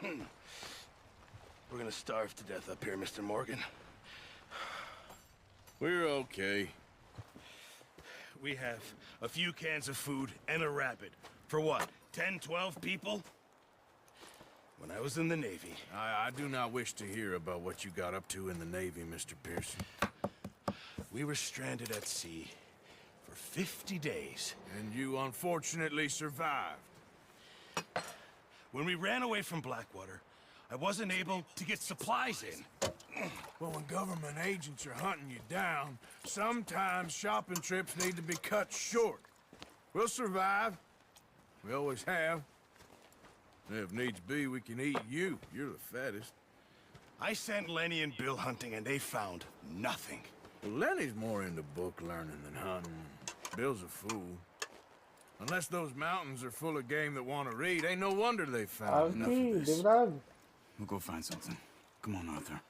We're gonna starve to death up here, Mr. Morgan. We're okay. We have a few cans of food and a rabbit. For what, 10, 12 people? When I was in the Navy... I do not wish to hear about what you got up to in the Navy, Mr. Pearson. We were stranded at sea for 50 days. And you unfortunately survived. When we ran away from Blackwater, I wasn't able to get supplies in. Well, when government agents are hunting you down, sometimes shopping trips need to be cut short. We'll survive. We always have. If needs be, we can eat you. You're the fattest. I sent Lenny and Bill hunting, and they found nothing. Well, Lenny's more into book learning than hunting. Bill's a fool. Unless those mountains are full of game that want to read, ain't no wonder they found enough of this. We'll go find something. Come on, Arthur.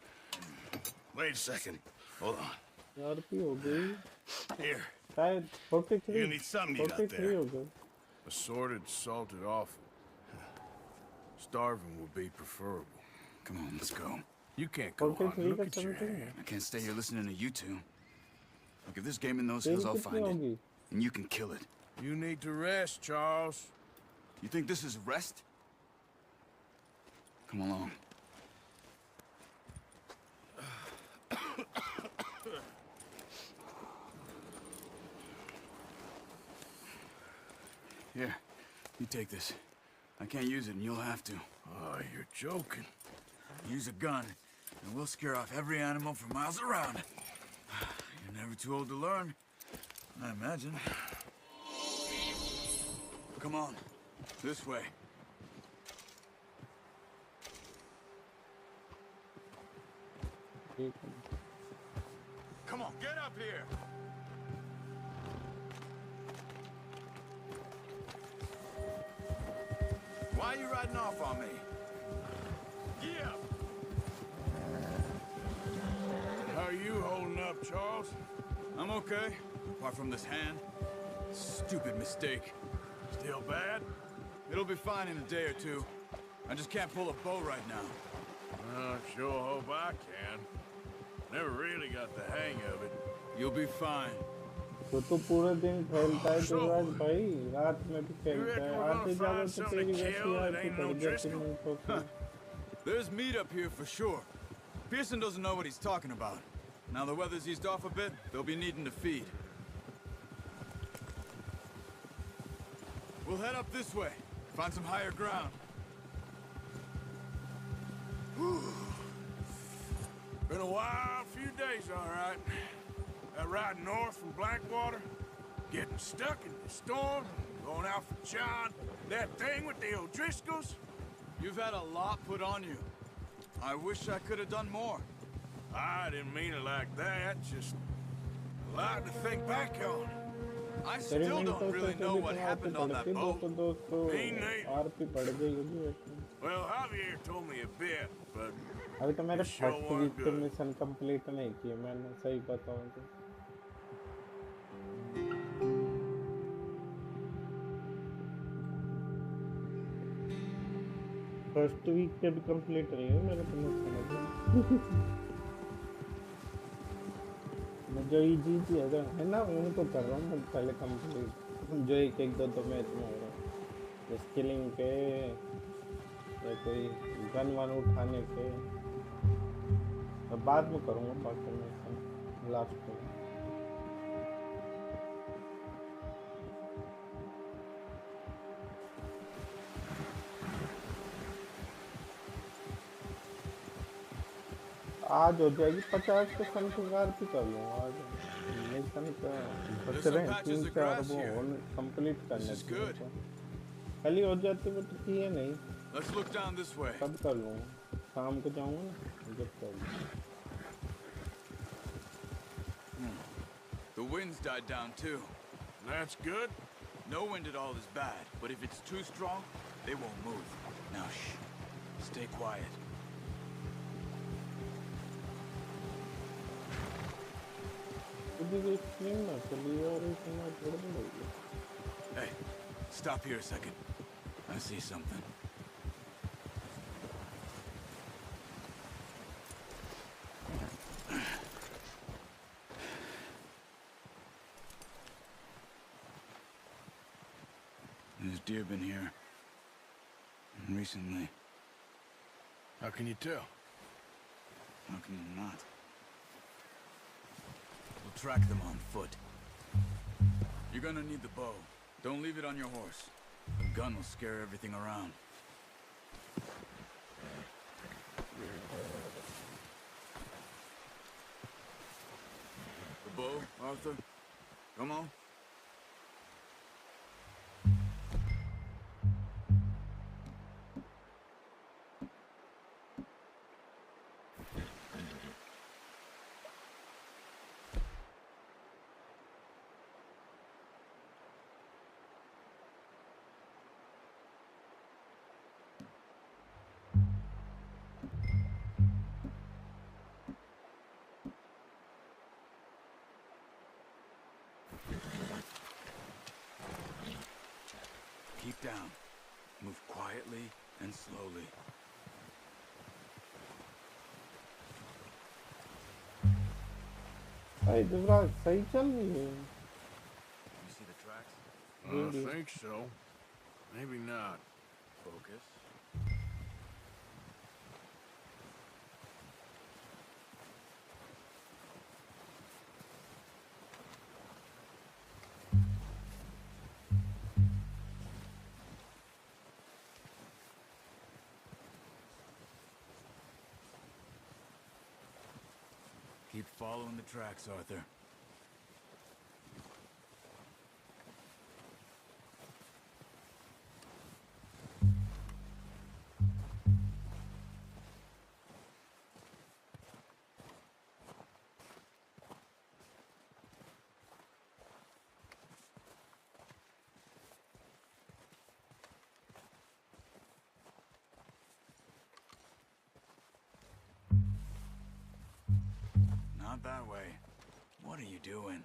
Wait a second. Hold on. RP हो गई. Here. शायद 43. You need something to eat out there. हो गई. Assorted, salted offal. Starving would be preferable. Come on, let's go. You can't go on. Look at your hand. I can't stay here listening to you two. Look, if there's game in those hills, I'll find it. And you can kill it. You need to rest, Charles. You think this is rest? Come along. Here, you take this. I can't use it, and you'll have to. Oh, you're joking. Use a gun, and we'll scare off every animal for miles around. You're never too old to learn, I imagine. Come on, this way. Come on, get up here! Why are you riding off on me? Yeah. How are you holding up, Charles? I'm okay, apart from this hand. Stupid mistake. Still bad? It'll be fine in a day or two. I just can't pull a bow right now. I sure hope I can. Never really got the hang of it. You'll be fine. तो पूरा दिन खेलता है तो आज भाई रात में भी खेलता है आते जाओ तो तेरी वैसी आती पड़ जाती नहीं तो There's meat up here for sure. Pearson doesn't know what he's talking about. Now the weather's eased off a bit, they'll be needing to feed. We'll head up this way. Find some higher ground. Been a wild few days, all right. That ride north from Blackwater, getting stuck in the storm, going out for John, that thing with the O'Driscolls. You've had a lot put on you. I wish I could have done more. I didn't mean it like that, just a lot to think back on. I still don't really know what happened on that boat. Me neither. RP पड़ गई होगी Well, Javier told me a bit, but अभी तो मेरे first week के mission complete नहीं किए मैंने सही बताऊं तो फर्स्ट वीक के भी कंप्लीट नहीं है मेरे को मिशन मैं जो इजी थी है ना उनको कर रहा हूँ पहले कंप्लीट जो एक दो मैच में हो रहा है स्किलिंग पे या कोई गन वन उठाने पे बाद में करूँगा बाकी में लास्ट में आज हो जाएगी 50 के समथिंग आरपी कर लूँगा आज मिशन का बच रहे हैं 3-4 वो कंप्लीट करने चाहिए कल ही हो जाती वो तो किए नहीं तब कर लूँगा शाम को जाऊँगा ना जब कर The wind's died down too. that's good. No wind at all is bad, but if it's too strong, they won't move. Now shh, stay quiet. Hey, stop here a second. I see something. deer been here. And recently. How can you tell? How can you not? We'll track them on foot. You're gonna need the bow. Don't leave it on your horse. The gun will scare everything around. The bow, Arthur? Come on. Keep down. Move quietly and slowly. भाई युवराज सही चल रही है। You see the tracks? I don't think so. Maybe not. Focus. Keep following the tracks, Arthur. Not that way. What are you doing?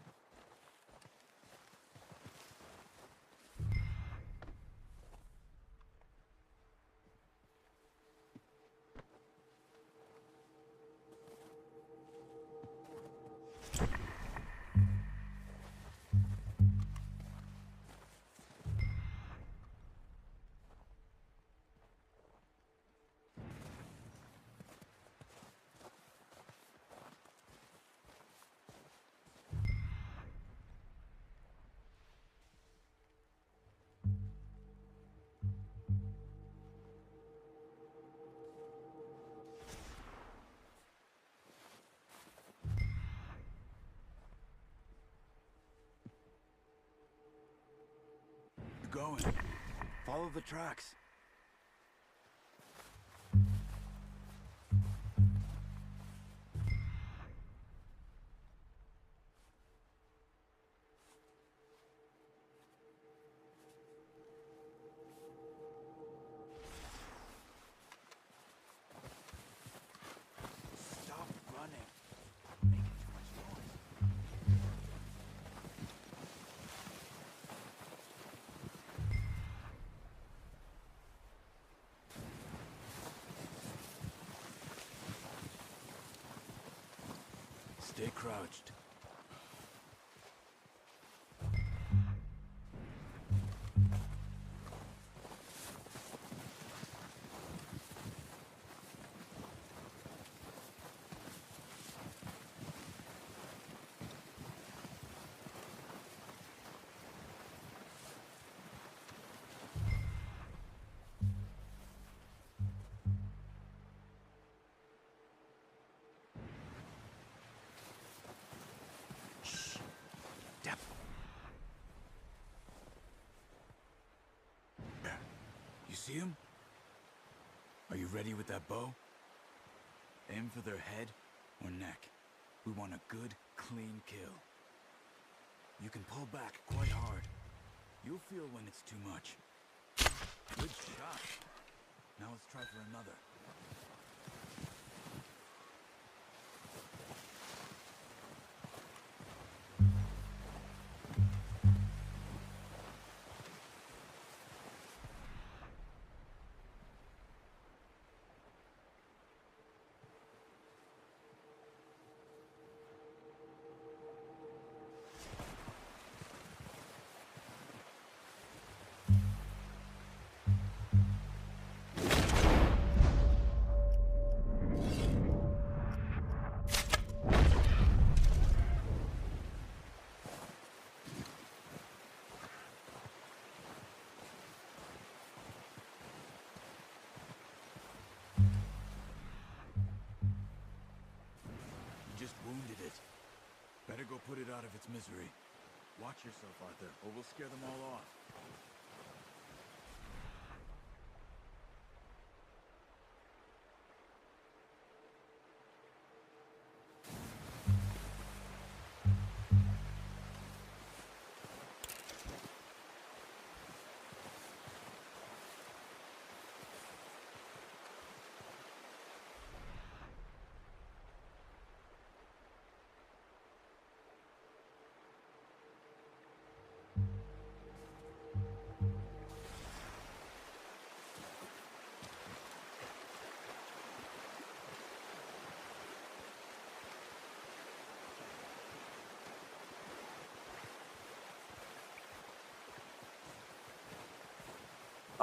Going. Follow the tracks. Stop running. Making too much noise. Stay crouched. See him? Are you ready with that bow? Aim for their head or neck. We want a good, clean kill. You can pull back quite hard. You'll feel when it's too much. Good shot. Now let's try for another. go put it out of its misery. Watch yourself, Arthur, or we'll scare them all off.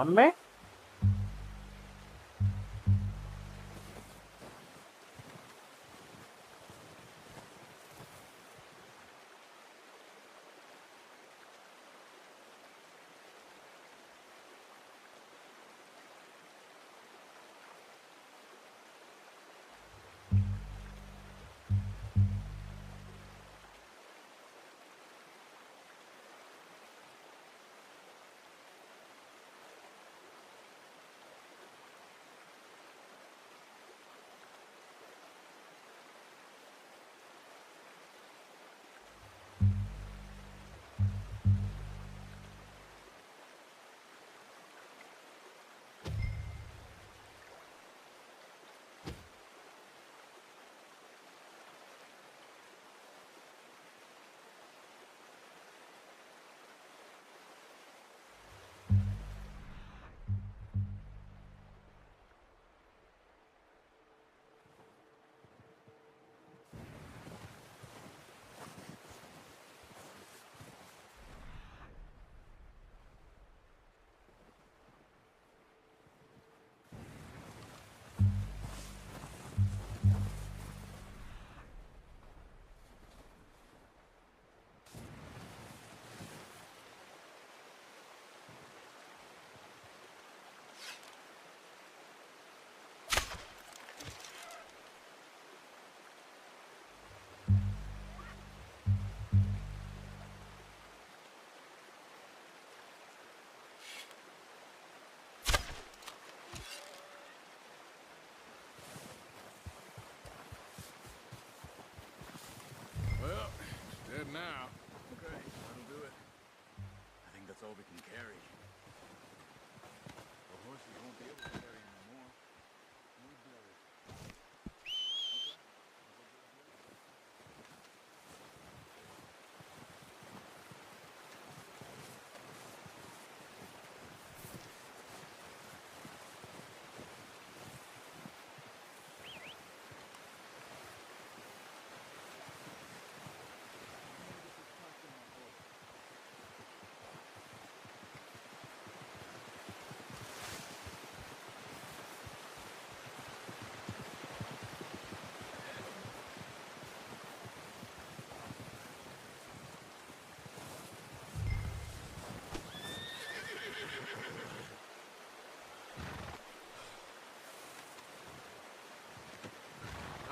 അമ്മേ Well, it's dead now. Okay, that'll do it. I think that's all we can carry. The horses won't be able to carry anymore. We'll bury it.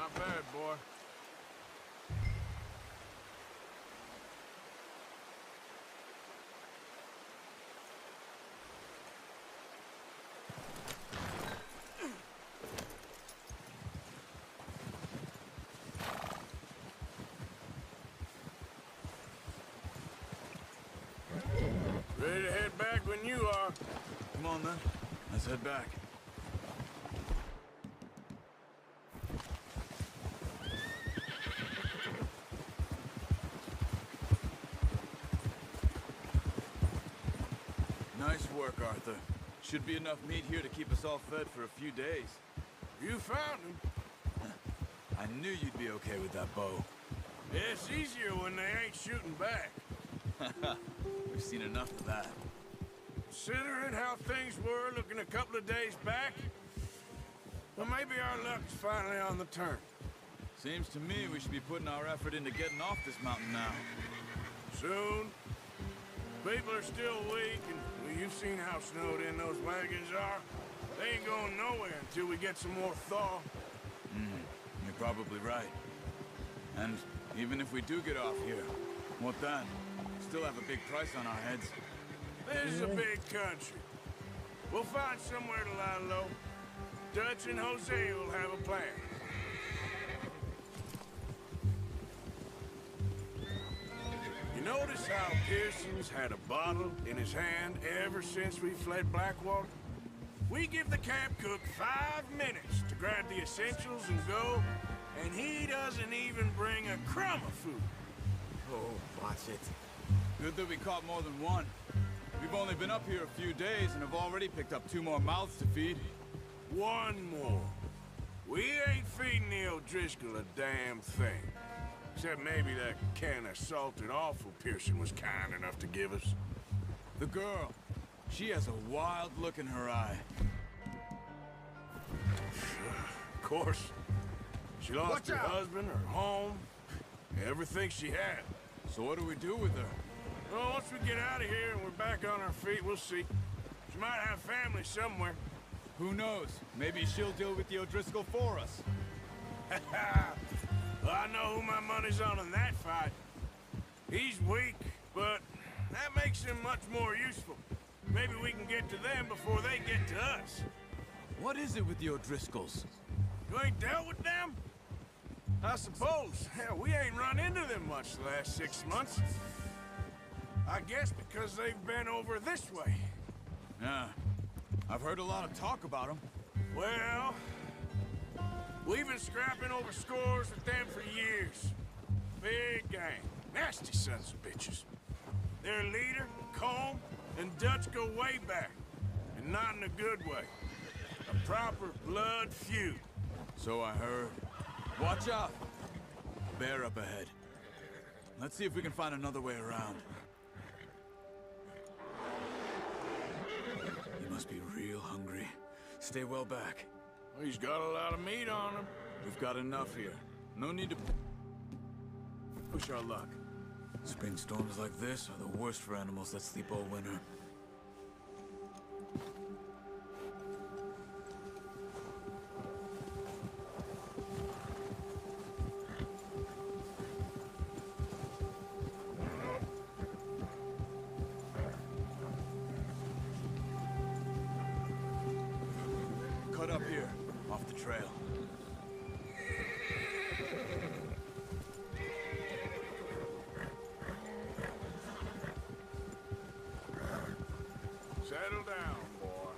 Not bad, boy. Ready to head back when you are. Come on, then. Let's head back. Nice work, Arthur. Should be enough meat here to keep us all fed for a few days. You found him. I knew you'd be okay with that bow. Yeah, it's easier when they ain't shooting back. We've seen enough of that. Considering how things were looking a couple of days back, well, maybe our luck's finally on the turn. Seems to me we should be putting our effort into getting off this mountain now. Soon. People are still weak, and well, you've seen how snowed in those wagons are. They ain't going nowhere until we get some more thaw. You're probably right. And Even if we do get off here, what then? Still have a big price on our heads. This is a big country. We'll find somewhere to lie low. Dutch and Jose will have a plan. You notice how Pearson's had a bottle in his hand ever since we fled Blackwater? We give the camp cook 5 minutes to grab the essentials and go, and he doesn't even bring a crumb of food. Oh, watch it. Good that we caught more than one. We've only been up here a few days and have already picked up 2 more mouths to feed. 1 more. We ain't feeding the O'Driscoll a damn thing. Except maybe that can of salted offal Pearson was kind enough to give us. The girl. She has a wild look in her eye. Of course. She lost her husband, her home, everything she had. So what do we do with her? Well, once we get out of here and we're back on our feet, we'll see. She might have family somewhere. Who knows? Maybe she'll deal with the O'Driscoll for us. Well, I know who my money's on in that fight. He's weak, but that makes him much more useful. Maybe we can get to them before they get to us. What is it with the O'Driscolls? You ain't dealt with them? I suppose. Hell, we ain't run into them much the last 6 months. I guess because they've been over this way. Yeah. I've heard a lot of talk about them. Well, we've been scrapping over scores with them for years. Big gang. Nasty sons of bitches. Their leader, Colm, and Dutch go way back. And not in a good way. A proper blood feud. So I heard. Watch out! Bear up ahead. Let's see if we can find another way around. You must be real hungry. Stay well back. Well, he's got a lot of meat on him. We've got enough here. No need to push our luck. Spring storms like this are the worst for animals that sleep all winter. Cut up here, off the trail. Settle down, boy.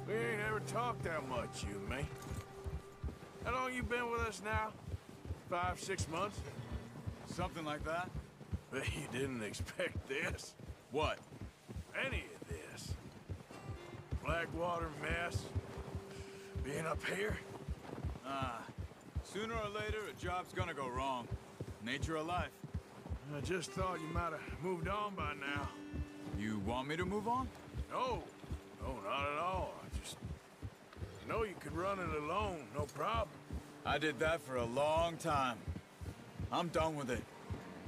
We ain't ever talked that much, you and me. How long you been with us now? 5, 6 months? Something like that? Bet you didn't expect this. What? Any of this. Blackwater mess. Being up here. Sooner or later, a job's gonna go wrong. Nature of life. I just thought you might have moved on by now. You want me to move on? No. No, not at all. I just know you could run it alone, no problem. I did that for a long time. I'm done with it.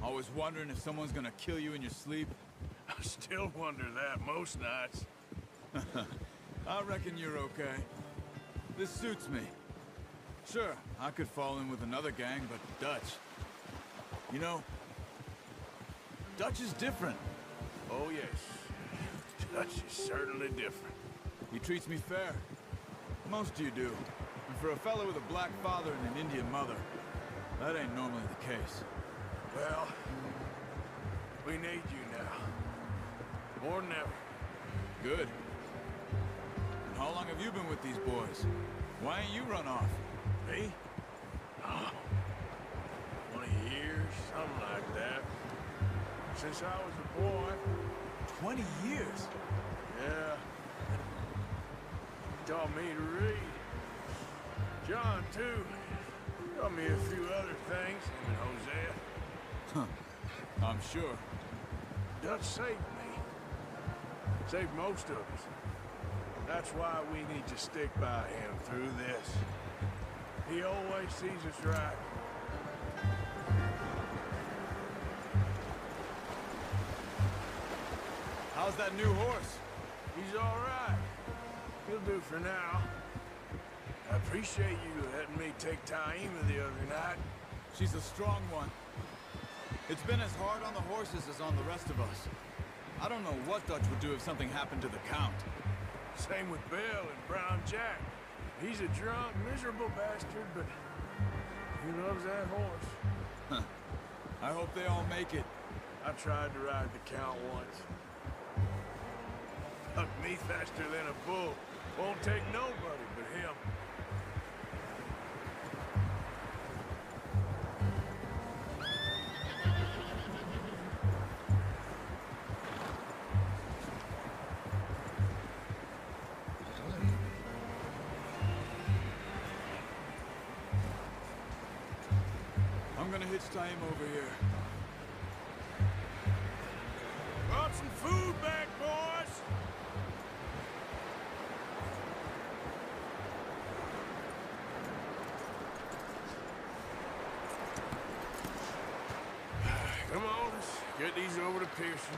Always wondering if someone's gonna kill you in your sleep. I still wonder that most nights. I reckon you're okay. This suits me. Sure, I could fall in with another gang, but Dutch... You know, Dutch is different. Oh, yes. Dutch is certainly different. He treats me fair. Most of you do. And for a fellow with a black father and an Indian mother, that ain't normally the case. Well, we need you now. More than ever. Good. And how long have you been with these boys? Why ain't you run off? Me? Oh, 20 years, something like that. Since I was a boy. 20 years? Yeah. He taught me to read. John, too. Taught me a few other things, him and Hosea. Huh. I'm sure. Dutch saved me. Saved most of us. That's why we need to stick by him through this. He always sees us right. How's that new horse? He's all right. He'll do for now. I appreciate you letting me take Taima the other night. She's a strong one. It's been as hard on the horses as on the rest of us. I don't know what Dutch would do if something happened to the Count. Same with Bill and Brown Jack. He's a drunk, miserable bastard, but he loves that horse. Huh. I hope they all make it. I tried to ride the Count once. Hucked me faster than a bull. Won't take nobody but him. I'm gonna hitch time over here. Brought some food back, boys! Come on, let's get these over to Pearson.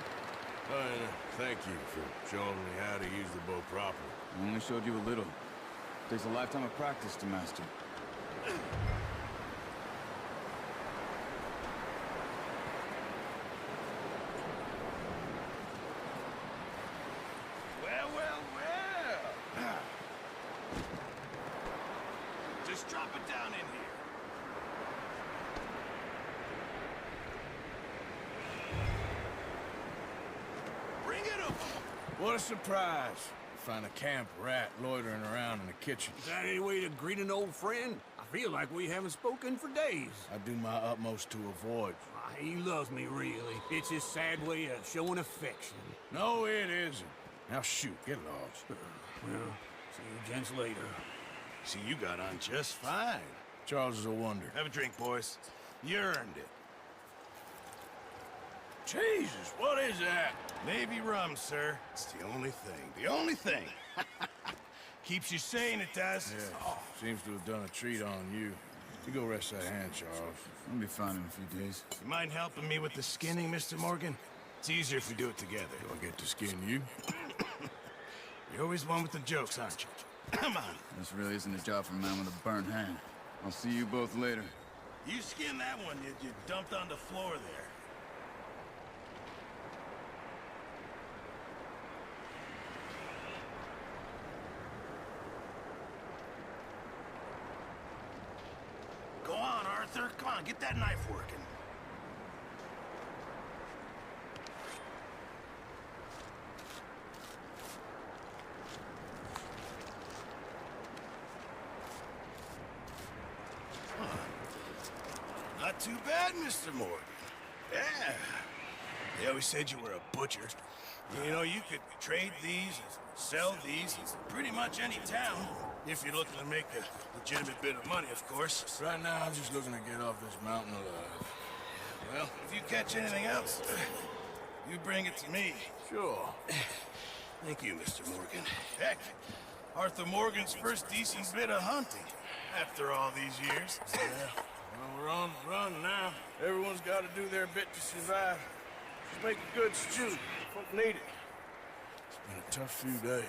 And thank you for showing me how to use the bow properly. I only showed you a little. Takes a lifetime of practice to master. Well. Just drop it down in here. Bring it up. What a surprise. Find a camp rat loitering around in the kitchen. Is that any way to greet an old friend? I feel like we haven't spoken for days. I do my utmost to avoid. He loves me, really. It's his sad way of showing affection. No, it isn't. Now shoot, get lost. Well, see you gents later. See, you got on just fine. Charles is a wonder. Have a drink, boys. You earned it. Jesus, what is that? Navy rum, sir. It's the only thing. The only thing. Keeps you sane, it does. Yeah, seems to have done a treat on you. You go rest that hand, Charles. I'll be fine in a few days. You mind helping me with the skinning, Mr. Morgan? It's easier if we do it together. Do I get to skin you? You're always one with the jokes, aren't you? Come on. This really isn't a job for a man with a burnt hand. I'll see you both later. You skinned that one you dumped on the floor there. Go on, Arthur. Come on, get that knife working. Not too bad, Mr. Morgan. Yeah. They always said you were a butcher. You know, you could trade these, sell these, in pretty much any town. If you're looking to make a legitimate bit of money, of course. Right now, I'm just looking to get off this mountain alive. Well, if you catch anything else, you bring it to me. Sure. Thank you, Mr. Morgan. Heck, Arthur Morgan's first decent bit of hunting after all these years. Yeah. Well, we're on the run now. Everyone's got to do their bit to survive. Just make a good stew. Folk need it. It's been a tough few days.